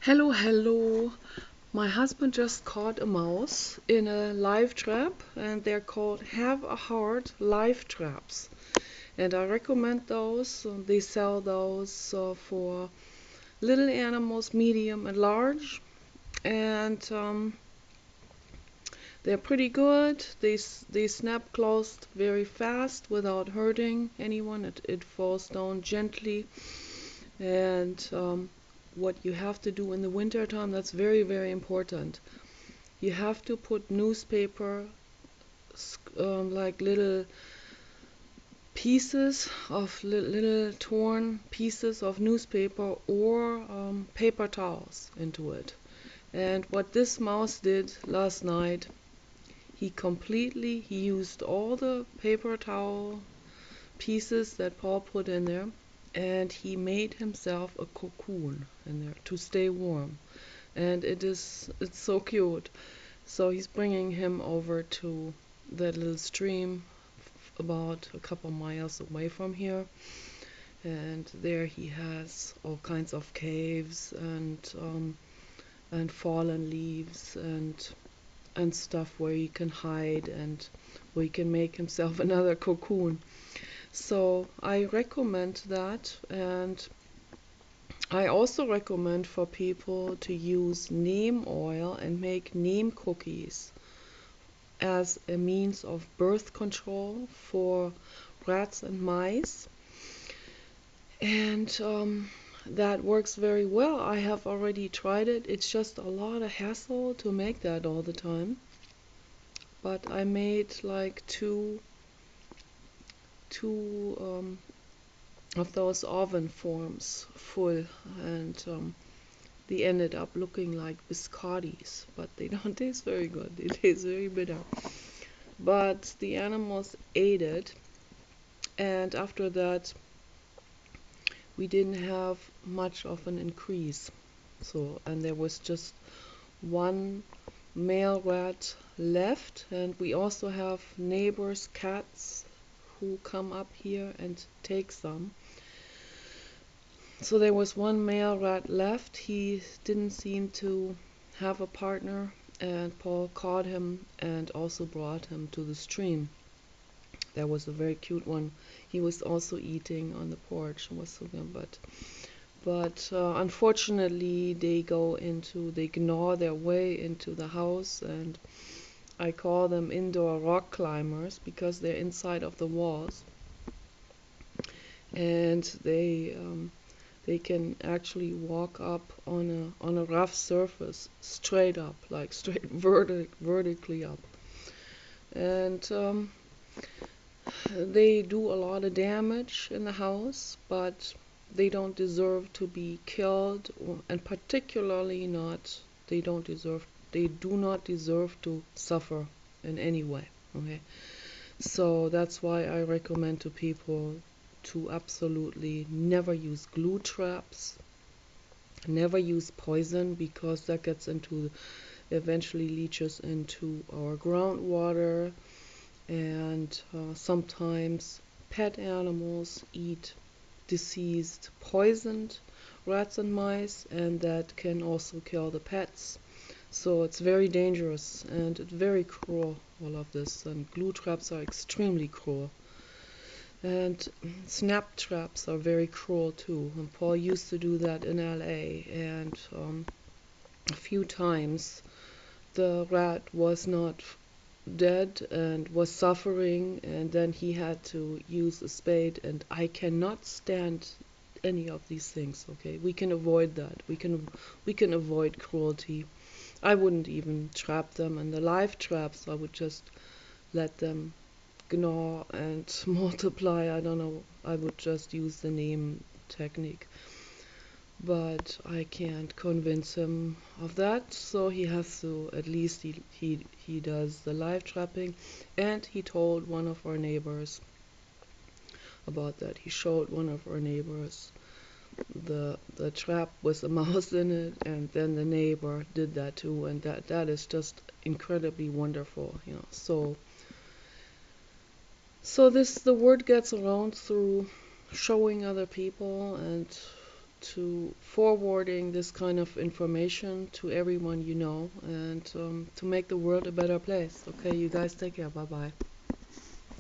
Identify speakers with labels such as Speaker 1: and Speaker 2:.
Speaker 1: Hello, hello. My husband just caught a mouse in a live trap, and they're called Have a Heart live traps. And I recommend those. They sell those for little animals, medium and large, and they're pretty good. They snap closed very fast without hurting anyone. It falls down gently, and what you have to do in the winter time, that's very, very important. You have to put newspaper, like little pieces of little torn pieces of newspaper or paper towels into it. And what this mouse did last night, he used all the paper towel pieces that Paul put in there, and he made himself a cocoon in there to stay warm. And it's so cute. So he's bringing him over to that little stream about a couple miles away from here, and there he has all kinds of caves and fallen leaves and stuff where he can hide and where he can make himself another cocoon. So I recommend that, and I also recommend for people to use neem oil and make neem cookies as a means of birth control for rats and mice. And that works very well. I have already tried it. It's just a lot of hassle to make that all the time. But I made like two of those oven forms full, and they ended up looking like biscottis, but they don't taste very good. They taste very bitter. But the animals ate it, and after that we didn't have much of an increase. So, and there was just one male rat left, and we also have neighbors' cats who come up here and take some. So there was one male rat left. He didn't seem to have a partner, and Paul caught him and also brought him to the stream. There was a very cute one. He was also eating on the porch. It was so good, but unfortunately they gnaw their way into the house, and I call them indoor rock climbers because they're inside of the walls, and they can actually walk up on a rough surface straight up, like straight vertically up, and they do a lot of damage in the house, but they don't deserve to be killed, and particularly not, they do not deserve to suffer in any way. Okay, so that's why I recommend to people to absolutely never use glue traps, never use poison, because that gets into, eventually leaches into our groundwater, and sometimes pet animals eat deceased, poisoned rats and mice, and that can also kill the pets. So it's very dangerous and it's very cruel, all of this. And glue traps are extremely cruel. And snap traps are very cruel too. And Paul used to do that in LA, and a few times the rat was not dead and was suffering, and then he had to use a spade, and I cannot stand any of these things. Okay, we can avoid that. We can avoid cruelty. I wouldn't even trap them in the live traps. I would just let them gnaw and multiply. I don't know. I would just use the neem technique. But I can't convince him of that, so he has to, at least he does the live trapping, and he told one of our neighbors about that. He showed one of our neighbors the trap with a mouse in it, and then the neighbor did that too, and that is just incredibly wonderful, you know. So this, the word gets around through showing other people, and to forwarding this kind of information to everyone you know, and to make the world a better place. Okay, you guys take care. Bye bye.